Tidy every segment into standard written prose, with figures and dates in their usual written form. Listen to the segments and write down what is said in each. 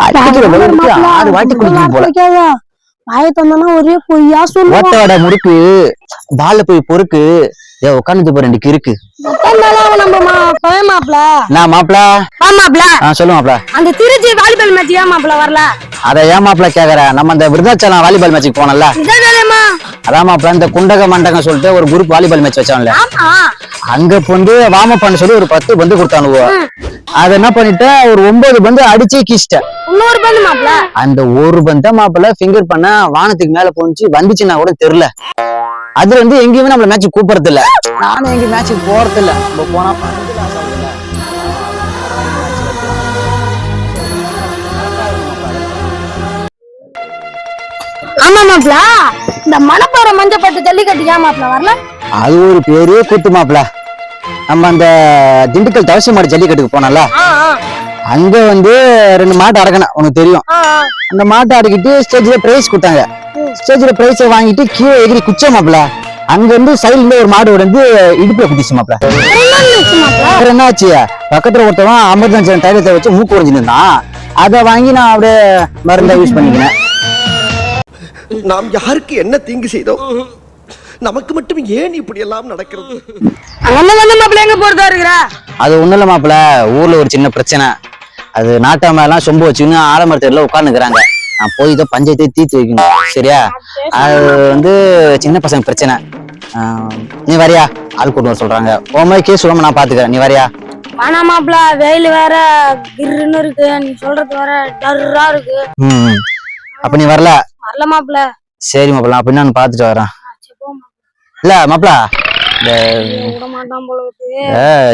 ஆறு வாட்டி குடிக்கணும் போல. ஒரே பொய்யா ஓட்டோட முறுக்கு பால்ல போய் பொறுக்கு உட்காந்து போற ரெண்டு இருக்கு. நான் மாப்பிள சொல்லு மாப்பிள. அந்த திருச்சி வாலிபால் மேட்ச் ஏன் மாப்பிள வரல? அத ஏன் மாப்பிள கேக்குற? நம்ம அந்த விருதாச்சலம் வாலிபால் மேட்சுக்கு போனோம்ல, அதான் மாப்பிள இந்த குண்டக மண்டகம் சொல்லிட்டு ஒரு குரூப் வாலிபால் மேட்ச் வச்சான்ல, அங்க வந்து வார்ம் அப் பண்ண சொல்லி ஒரு 10 பந்து கொடுத்தானுவோ. அத என்ன பண்ணிட்ட, ஒரு 9 பந்து அடிச்சே கீச்சிட்டேன். அந்த ஒரு பந்த மாப்பிள ஃபிங்கர் பண்ண வானத்துக்கு மேல போனுச்சு, வந்துச்சுன்னா கூட தெரியல. அது வந்து எங்கேயுமே நம்மள மேட்ச் கூப்பிடுறது இல்ல, நானும் எங்கேயும் மேட்சுக்கு போறது இல்ல. நம்ம போனா ஆமா மாப்பிள, இந்த மணப்பாற மஞ்சப்பட்டு ஜல்லிக்கட்டு ஏன் மாப்பிள வரல? அது ஒரு பெரிய கூத்து மாப்பிள. நம்ம அந்த திண்டுக்கல் தவசி மாடு ஜல்லிக்கட்டுக்கு போனோம்ல, அங்க வந்து 2 மாட்டு அடக்கணும், உனக்கு தெரியும். அந்த மாட்டை அடக்கிட்டு ஸ்டேஜ்ல பிரைஸ் கொடுத்தாங்க. ஸ்டேஜ்ல பிரைஸை வாங்கிட்டு கீழே எகிரி குச்ச மாப்பிள. அங்க இருந்து சைடுல ஒரு மாடு வந்து இடுப்புல குதிச்சு மாப்பிள. என்ன ஆச்சு, பக்கத்துல ஒருத்தவன் அமர்ஜென்சி டைலத்தை வச்சு மூக்கு உறைஞ்சிருந்தான். அதை வாங்கி நான் அப்படியே மருந்தா யூஸ் பண்ணிக்கினேன். நாம் யாருக்கு என்ன தீங்கு செய்தோம்? நமக்கு மட்டும் ஏன் இப்படி எல்லாம் நடக்கிறது? அது ஒண்ணு இல்ல மாப்பிள, ஊர்ல ஒரு சின்ன பிரச்சனை. அது நாட்டாம எல்லாம் சொம்பு வச்சுன்னு ஆலமரத்துல உட்காந்துக்கிறாங்க. நான் போய் இதை பஞ்சாயத்தை தீர்த்து வைக்கணும், சரியா? அது வந்து சின்ன பசங்க பிரச்சனை. நீ வரியா? ஆள் கூட்டு வர சொல்றாங்க. உன் மாதிரி கேஸ் சொல்லாம நான் பாத்துக்கிறேன், நீ வரியா? வேணா மாப்பிள, வெயில் வேற கிருன்னு இருக்கு, நீ சொல்றது வேற டர்ரா இருக்கு. அப்ப நீ வரல? வரல மாப்பிள. சரி மாப்பிள, நான் பின்னான்னு பாத்துட்டு வரேன். இல்ல மாப்பிள,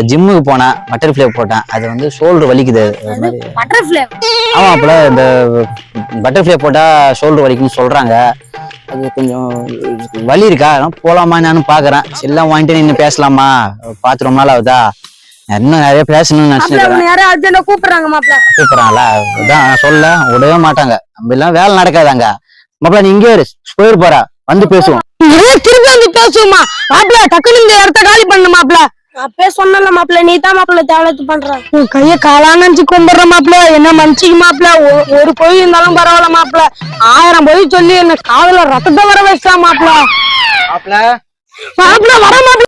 ஜிம்முக்கு போனேன், பட்டர்ஃபிளை போட்டேன். அது வந்து ஷோல்டர் வலிக்குது. ஆமா மாப்பிள, இந்த பட்டர்ஃபிளை போட்டா ஷோல்டர் வலிக்குன்னு சொல்றாங்க. அது கொஞ்சம் வலி இருக்கா, போலாமா என்னன்னு பாக்குறேன். எல்லாம் வாங்கிட்டு இன்னும் பேசலாமா? பார்த்து ரொம்ப நாள் ஆகுதா, இன்னும் நிறைய பேசணும்னு நினைச்சுக்கிறேன். கூப்பிடுறாங்களா? அதான் சொல்ல விடவே மாட்டாங்க. நம்ம எல்லாம் வேலை நடக்காதாங்க மாப்பிள. நீ இங்கே போயிரு போற, வந்து பேசுவோம். திருப்பி வந்து பேசுவோமா மாப்பிள? டக்குனு இந்த இடத்த காலி பண்ண மாப்பிள. அப்பே சொன்னல மாப்பிள, நீ தான் மாப்பிள தேவலத்து பண்ற. உன் கைய காலான்னு நினைச்சு கும்பிடுற மாப்பிள, என்ன மன்னிச்சிக்க மாப்பிள. ஒரு பொய் இருந்தாலும் பரவாயில்ல மாப்பிள, 1000 பொய் சொல்லி என்ன காதல ரத்தத்தை வர வச்சா மாப்பிள. மாப்பிள மாப்பிள வர மாப்பிள.